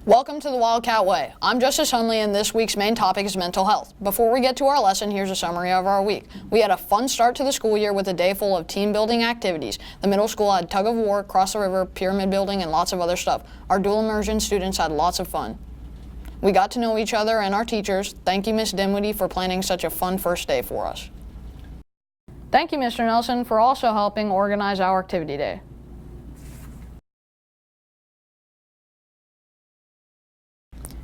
Welcome to the Wildcat Way. I'm Justice Hunley, and this week's main topic is mental health. Before we get to our lesson, here's a summary of our week. We had a fun start to the school year with a day full of team-building activities. The middle school had tug of war, cross the river, pyramid building, and lots of other stuff. Our dual immersion students had lots of fun. We got to know each other and our teachers. Thank you, Ms. Dinwiddie, for planning such a fun first day for us. Thank you, Mr. Nelson, for also helping organize our activity day.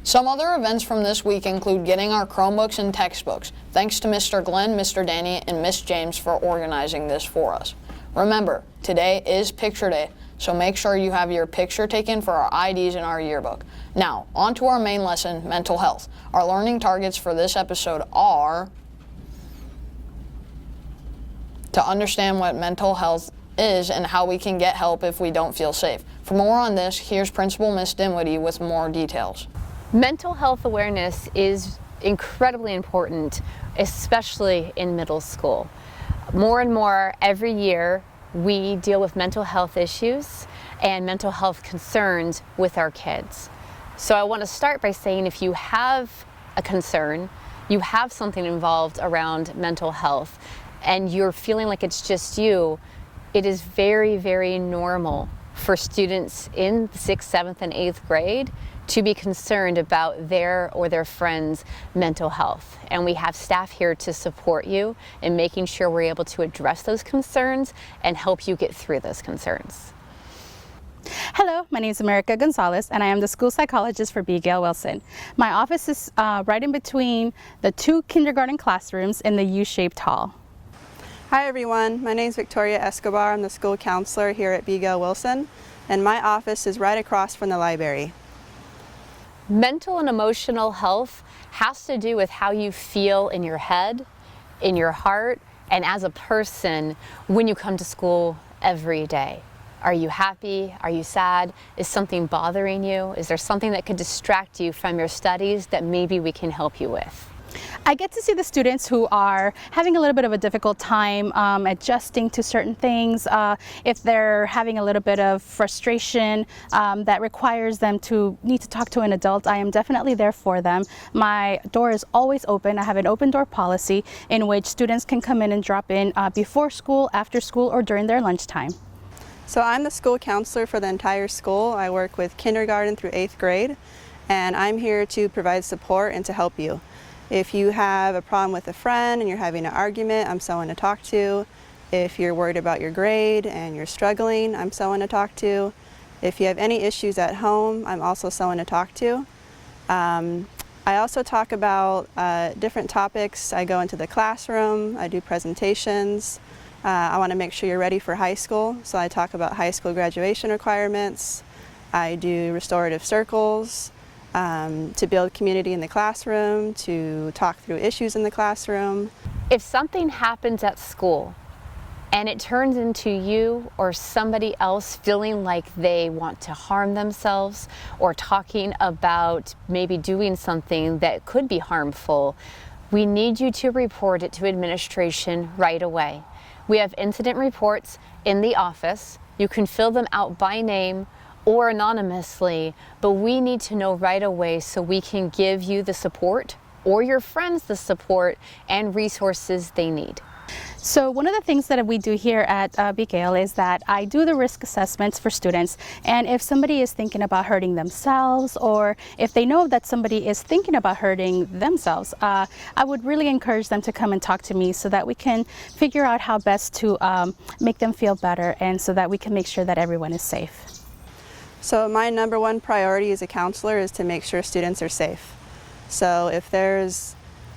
Some other events from this week include getting our Chromebooks and textbooks. Thanks to Mr. Glenn, Mr. Danny, and Miss James for organizing this for us. Remember, today is Picture Day, so make sure you have your picture taken for our IDs in our yearbook. Now, on to our main lesson, mental health. Our learning targets for this episode are to understand what mental health is and how we can get help if we don't feel safe. For more on this, here's Principal Miss Dinwiddie with more details. Mental health awareness is incredibly important, especially in middle school. More and more every year, we deal with mental health issues and mental health concerns with our kids. So I want to start by saying if you have a concern, you have something involved around mental health, and you're feeling like it's just you, it is very, very normal for students in 6th, 7th, and 8th grade to be concerned about their or their friends' mental health. And we have staff here to support you in making sure we're able to address those concerns and help you get through those concerns. Hello, my name is Gonzalez, and I am the school psychologist for B. Gail Wilson. My office is right in between the two kindergarten classrooms in the U-shaped hall. Hi everyone, my name is Victoria Escobar. I'm the school counselor here at B. Gail Wilson, and my office is right across from the library. Mental and emotional health has to do with how you feel in your head, in your heart, and as a person when you come to school every day. Are you happy? Are you sad? Is something bothering you? Is there something that could distract you from your studies that maybe we can help you with? I get to see the students who are having a little bit of a difficult time adjusting to certain things. If they're having a little bit of frustration that requires them to need to talk to an adult, I am definitely there for them. My door is always open. I have an open door policy in which students can come in and drop in before school, after school, or during their lunchtime. So I'm the school counselor for the entire school. I work with kindergarten through 8th grade, and I'm here to provide support and to help you. If you have a problem with a friend and you're having an argument, I'm someone to talk to. If you're worried about your grade and you're struggling, I'm someone to talk to. If you have any issues at home, I'm also someone to talk to. I also talk about different topics. I go into the classroom, I do presentations. I want to make sure you're ready for high school, so I talk about high school graduation requirements. I do restorative circles. To build community in the classroom, to talk through issues in the classroom. If something happens at school and it turns into you or somebody else feeling like they want to harm themselves or talking about maybe doing something that could be harmful, we need you to report it to administration right away. We have incident reports in the office. You can fill them out by name or anonymously, but we need to know right away so we can give you the support or your friends the support and resources they need. So one of the things that we do here at B. Gail is that I do the risk assessments for students, and if somebody is thinking about hurting themselves or if they know that somebody is thinking about hurting themselves, I would really encourage them to come and talk to me so that we can figure out how best to make them feel better and so that we can make sure that everyone is safe. So my number one priority as a counselor is to make sure students are safe. So if there's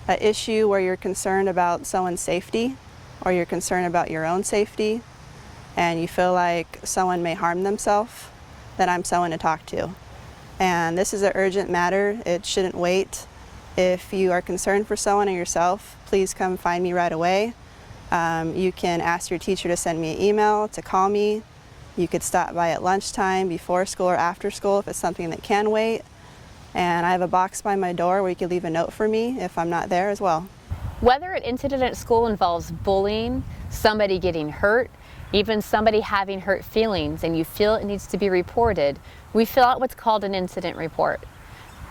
an issue where you're concerned about someone's safety or you're concerned about your own safety and you feel like someone may harm themselves, then I'm someone to talk to. And this is an urgent matter. It shouldn't wait. If you are concerned for someone or yourself, please come find me right away. You can ask your teacher to send me an email, to call me. You could stop by at lunchtime, before school or after school if it's something that can wait. And I have a box by my door where you can leave a note for me if I'm not there as well. Whether an incident at school involves bullying, somebody getting hurt, even somebody having hurt feelings and you feel it needs to be reported, we fill out what's called an incident report.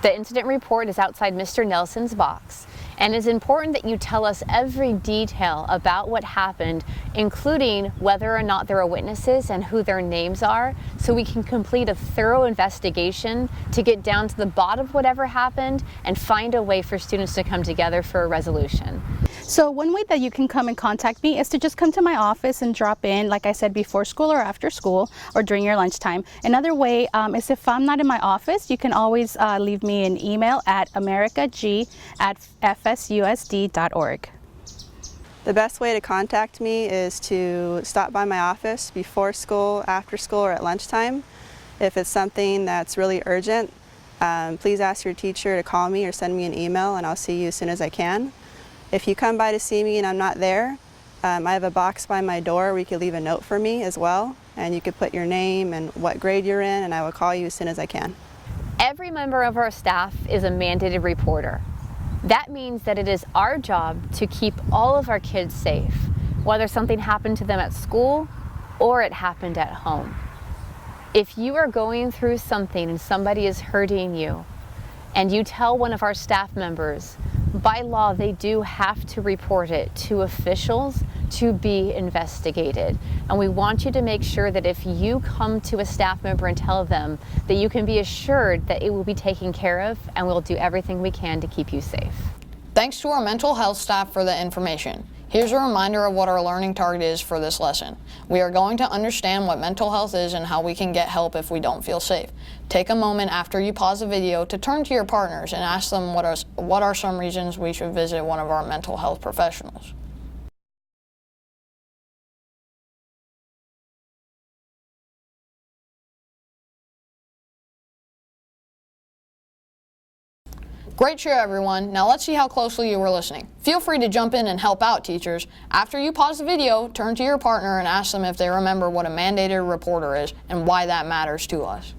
The incident report is outside Mr. Nelson's box, and it's important that you tell us every detail about what happened, including whether or not there are witnesses and who their names are, so we can complete a thorough investigation to get down to the bottom of whatever happened and find a way for students to come together for a resolution. So one way that you can come and contact me is to just come to my office and drop in, like I said, before school or after school or during your lunchtime. Another way is if I'm not in my office, you can always leave me an email at americag@fsusd.org. The best way to contact me is to stop by my office before school, after school, or at lunchtime. If it's something that's really urgent, please ask your teacher to call me or send me an email, and I'll see you as soon as I can. If you come by to see me and I'm not there, I have a box by my door where you can leave a note for me as well, and you could put your name and what grade you're in, and I will call you as soon as I can. Every member of our staff is a mandated reporter. That means that it is our job to keep all of our kids safe, whether something happened to them at school or it happened at home. If you are going through something and somebody is hurting you, and you tell one of our staff members, by law they do have to report it to officials to be investigated. And we want you to make sure that if you come to a staff member and tell them, that you can be assured that it will be taken care of, and we'll do everything we can to keep you safe. Thanks to our mental health staff for the information. Here's a reminder of what our learning target is for this lesson. We are going to understand what mental health is and how we can get help if we don't feel safe. Take a moment after you pause the video to turn to your partners and ask them what are some reasons we should visit one of our mental health professionals. Great show, everyone. Now let's see how closely you were listening. Feel free to jump in and help out, teachers. After you pause the video, turn to your partner and ask them if they remember what a mandated reporter is and why that matters to us.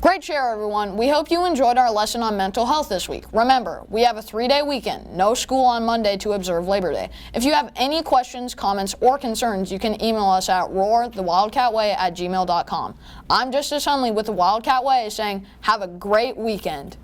Great share, everyone. We hope you enjoyed our lesson on mental health this week. Remember, we have a 3-day weekend, no school on Monday to observe Labor Day. If you have any questions, comments, or concerns, you can email us at roarthewildcatway@gmail.com. I'm Justice Hunley with the Wildcat Way saying, have a great weekend.